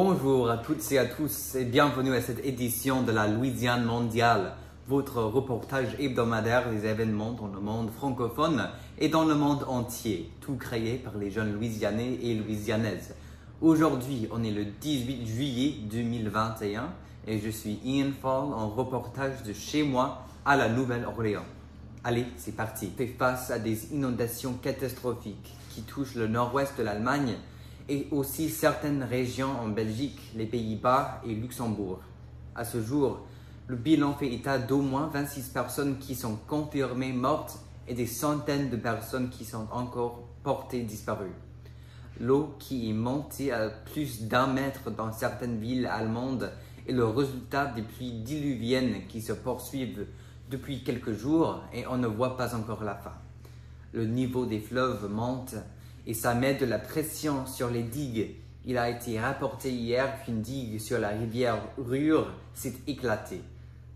Bonjour à toutes et à tous et bienvenue à cette édition de la Louisiane mondiale, votre reportage hebdomadaire des événements dans le monde francophone et dans le monde entier, tout créé par les jeunes Louisianais et Louisianaises. Aujourd'hui, on est le 18 juillet 2021 et je suis Ian Fall en reportage de chez moi à la Nouvelle-Orléans. Allez, c'est parti. On fait face à des inondations catastrophiques qui touchent le nord-ouest de l'Allemagne et aussi certaines régions en Belgique, les Pays-Bas et Luxembourg. À ce jour, le bilan fait état d'au moins 26 personnes qui sont confirmées mortes et des centaines de personnes qui sont encore portées disparues. L'eau qui est montée à plus d'1 mètre dans certaines villes allemandes est le résultat des pluies diluviennes qui se poursuivent depuis quelques jours et on ne voit pas encore la fin. Le niveau des fleuves monte et ça met de la pression sur les digues. Il a été rapporté hier qu'une digue sur la rivière Ruhr s'est éclatée.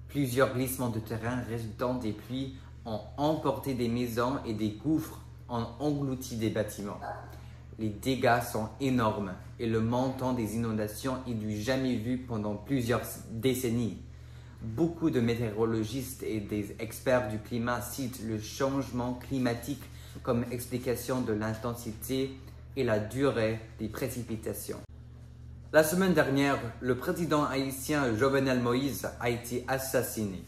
Plusieurs glissements de terrain résultant des pluies ont emporté des maisons et des gouffres ont englouti des bâtiments. Les dégâts sont énormes et le montant des inondations est du jamais vu pendant plusieurs décennies. Beaucoup de météorologistes et des experts du climat citent le changement climatique comme explication de l'intensité et la durée des précipitations. La semaine dernière, le président haïtien Jovenel Moïse a été assassiné.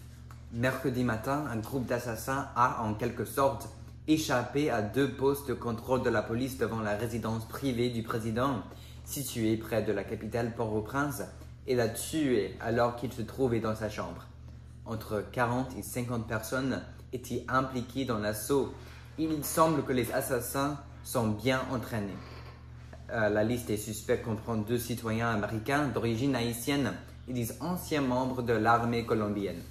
Mercredi matin, un groupe d'assassins a en quelque sorte échappé à 2 postes de contrôle de la police devant la résidence privée du président, située près de la capitale Port-au-Prince, et l'a tué alors qu'il se trouvait dans sa chambre. Entre 40 et 50 personnes étaient impliquées dans l'assaut. Il semble que les assassins sont bien entraînés. La liste des suspects comprend 2 citoyens américains d'origine haïtienne et des anciens membres de l'armée colombienne.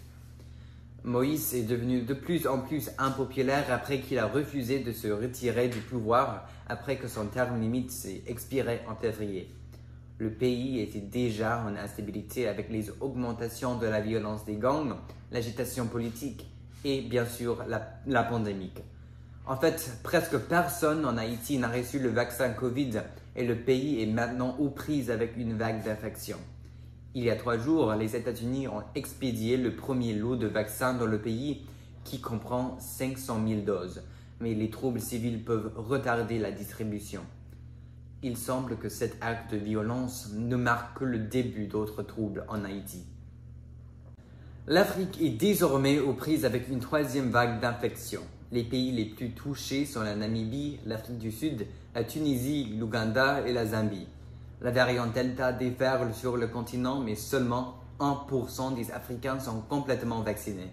Moïse est devenu de plus en plus impopulaire après qu'il a refusé de se retirer du pouvoir après que son terme limite s'est expiré en février. Le pays était déjà en instabilité avec les augmentations de la violence des gangs, l'agitation politique et bien sûr la pandémie. En fait, presque personne en Haïti n'a reçu le vaccin Covid et le pays est maintenant aux prises avec une vague d'infections. Il y a 3 jours, les États-Unis ont expédié le premier lot de vaccins dans le pays qui comprend 500 000 doses, mais les troubles civils peuvent retarder la distribution. Il semble que cet acte de violence ne marque que le début d'autres troubles en Haïti. L'Afrique est désormais aux prises avec une 3e vague d'infections. Les pays les plus touchés sont la Namibie, l'Afrique du Sud, la Tunisie, l'Ouganda et la Zambie. La variante Delta déferle sur le continent, mais seulement 1% des Africains sont complètement vaccinés.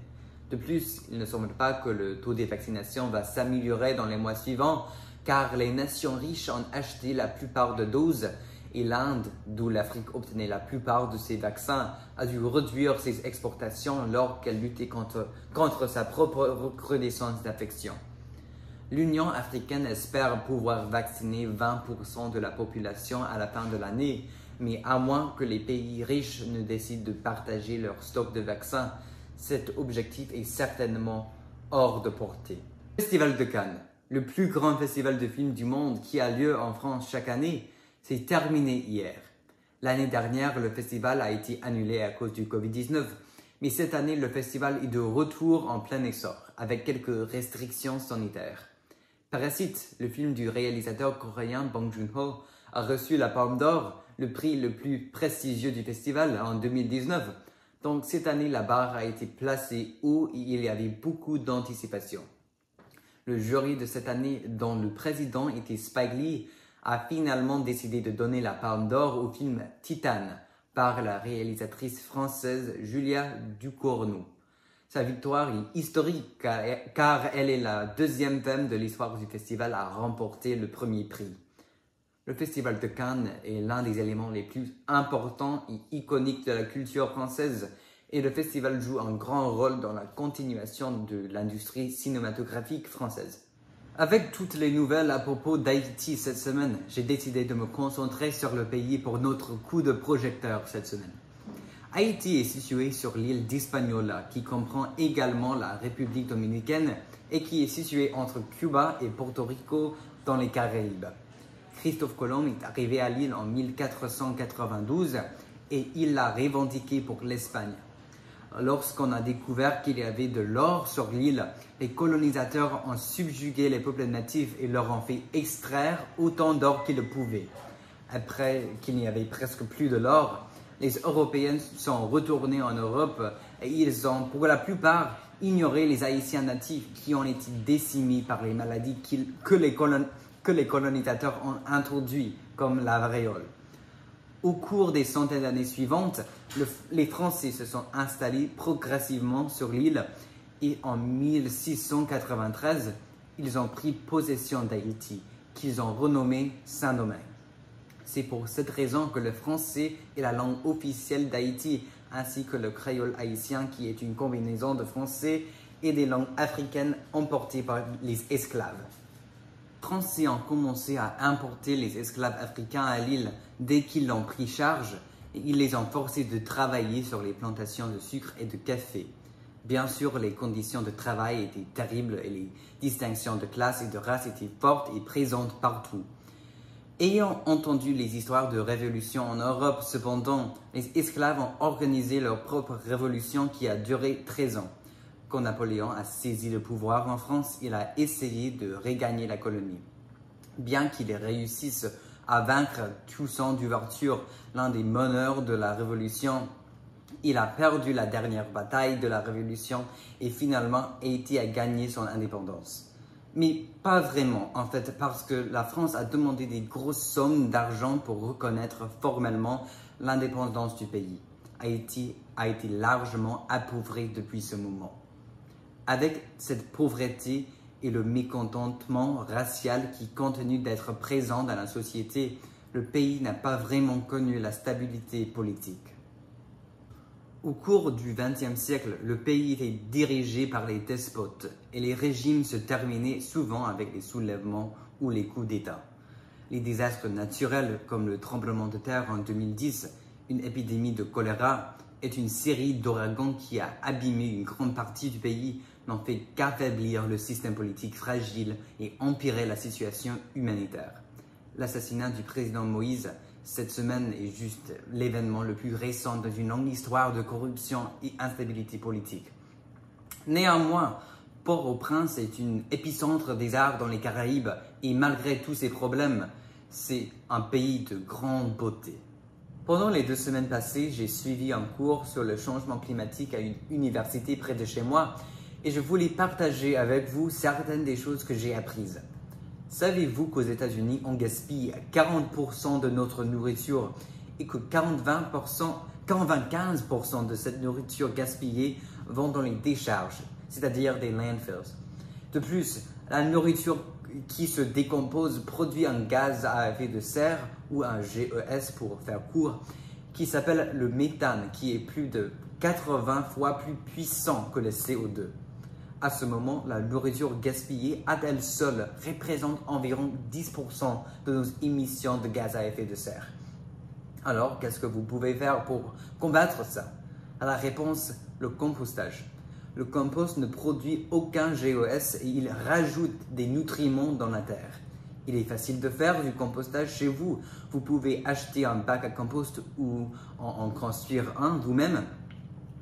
De plus, il ne semble pas que le taux de vaccination va s'améliorer dans les mois suivants, car les nations riches ont acheté la plupart des doses et l'Inde, d'où l'Afrique obtenait la plupart de ses vaccins, a dû réduire ses exportations alors qu'elle luttait contre sa propre recrudescence d'infection. L'Union africaine espère pouvoir vacciner 20% de la population à la fin de l'année, mais à moins que les pays riches ne décident de partager leur stock de vaccins, cet objectif est certainement hors de portée. Festival de Cannes, le plus grand festival de films du monde qui a lieu en France chaque année, s'est terminé hier. L'année dernière, le festival a été annulé à cause du Covid-19, mais cette année, le festival est de retour en plein essor, avec quelques restrictions sanitaires. Parasite, le film du réalisateur coréen Bong Joon-ho, a reçu la Palme d'Or, le prix le plus prestigieux du festival en 2019. Donc cette année, la barre a été placée haut et il y avait beaucoup d'anticipation. Le jury de cette année, dont le président était Spike Lee, a finalement décidé de donner la Palme d'Or au film Titane par la réalisatrice française Julia Ducournau. Sa victoire est historique car elle est la 2e femme de l'histoire du festival à remporter le premier prix. Le festival de Cannes est l'un des éléments les plus importants et iconiques de la culture française et le festival joue un grand rôle dans la continuation de l'industrie cinématographique française. Avec toutes les nouvelles à propos d'Haïti cette semaine, j'ai décidé de me concentrer sur le pays pour notre coup de projecteur cette semaine. Haïti est situé sur l'île d'Hispaniola, qui comprend également la République dominicaine et qui est située entre Cuba et Porto Rico dans les Caraïbes. Christophe Colomb est arrivé à l'île en 1492 et il l'a revendiqué pour l'Espagne. Lorsqu'on a découvert qu'il y avait de l'or sur l'île, les colonisateurs ont subjugué les peuples natifs et leur ont fait extraire autant d'or qu'ils le pouvaient. Après qu'il n'y avait presque plus de l'or, les Européens sont retournés en Europe et ils ont pour la plupart ignoré les Haïtiens natifs qui ont été décimés par les maladies que les colonisateurs ont introduites, comme la variole. Au cours des centaines d'années suivantes, les Français se sont installés progressivement sur l'île et en 1693, ils ont pris possession d'Haïti, qu'ils ont renommé Saint-Domingue. C'est pour cette raison que le français est la langue officielle d'Haïti, ainsi que le créole haïtien qui est une combinaison de français et des langues africaines emportées par les esclaves. Les Français ont commencé à importer les esclaves africains à l'île dès qu'ils l'ont pris charge et ils les ont forcés de travailler sur les plantations de sucre et de café. Bien sûr, les conditions de travail étaient terribles et les distinctions de classe et de race étaient fortes et présentes partout. Ayant entendu les histoires de révolution en Europe, cependant, les esclaves ont organisé leur propre révolution qui a duré 13 ans. Quand Napoléon a saisi le pouvoir en France, il a essayé de regagner la colonie. Bien qu'il réussisse à vaincre Toussaint d'Ouverture, l'un des meneurs de la révolution, il a perdu la dernière bataille de la révolution et finalement Haïti a gagné son indépendance. Mais pas vraiment, en fait, parce que la France a demandé des grosses sommes d'argent pour reconnaître formellement l'indépendance du pays. Haïti a été largement appauvri depuis ce moment. Avec cette pauvreté et le mécontentement racial qui continue d'être présent dans la société, le pays n'a pas vraiment connu la stabilité politique. Au cours du XXe siècle, le pays était dirigé par les despotes et les régimes se terminaient souvent avec les soulèvements ou les coups d'État. Les désastres naturels comme le tremblement de terre en 2010, une épidémie de choléra et une série d'ouragans qui a abîmé une grande partie du pays n'ont fait qu'affaiblir le système politique fragile et empirer la situation humanitaire. L'assassinat du président Moïse cette semaine est juste l'événement le plus récent dans une longue histoire de corruption et instabilité politique. Néanmoins, Port-au-Prince est une épicentre des arts dans les Caraïbes et malgré tous ces problèmes, c'est un pays de grande beauté. Pendant les 2 semaines passées, j'ai suivi un cours sur le changement climatique à une université près de chez moi et je voulais partager avec vous certaines des choses que j'ai apprises. Savez-vous qu'aux États-Unis, on gaspille 40% de notre nourriture et que 95% de cette nourriture gaspillée vont dans les décharges, c'est-à-dire des landfills. De plus, la nourriture qui se décompose produit un gaz à effet de serre ou un GES pour faire court, qui s'appelle le méthane, qui est plus de 80 fois plus puissant que le CO2. À ce moment, la nourriture gaspillée à elle seule représente environ 10% de nos émissions de gaz à effet de serre. Alors, qu'est-ce que vous pouvez faire pour combattre ça? La réponse, le compostage. Le compost ne produit aucun GES et il rajoute des nutriments dans la terre. Il est facile de faire du compostage chez vous. Vous pouvez acheter un bac à compost ou en construire un vous-même.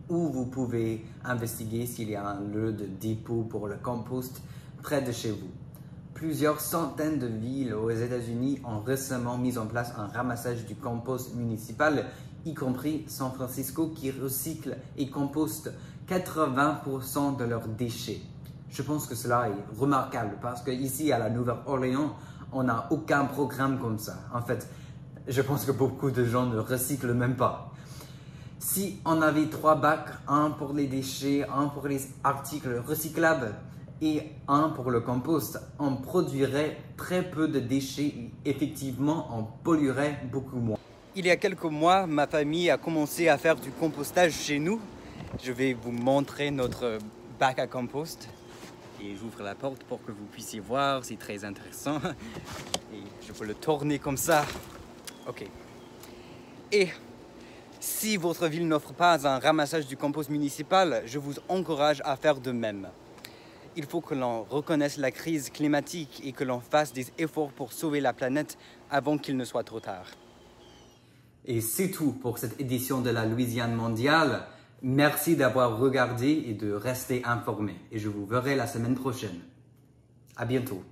Ou vous pouvez investiguer s'il y a un lieu de dépôt pour le compost près de chez vous. Plusieurs centaines de villes aux États-Unis ont récemment mis en place un ramassage du compost municipal, y compris San Francisco qui recycle et composte 80% de leurs déchets. Je pense que cela est remarquable parce qu'ici à la Nouvelle-Orléans, on n'a aucun programme comme ça. En fait, je pense que beaucoup de gens ne recyclent même pas. Si on avait 3 bacs, un pour les déchets, un pour les articles recyclables et un pour le compost, on produirait très peu de déchets et effectivement on polluerait beaucoup moins. Il y a quelques mois, ma famille a commencé à faire du compostage chez nous. Je vais vous montrer notre bac à compost et j'ouvre la porte pour que vous puissiez voir, c'est très intéressant. Et je peux le tourner comme ça. Ok. Et si votre ville n'offre pas un ramassage du compost municipal, je vous encourage à faire de même. Il faut que l'on reconnaisse la crise climatique et que l'on fasse des efforts pour sauver la planète avant qu'il ne soit trop tard. Et c'est tout pour cette édition de la Louisiane mondiale. Merci d'avoir regardé et de rester informé. Et je vous verrai la semaine prochaine. À bientôt.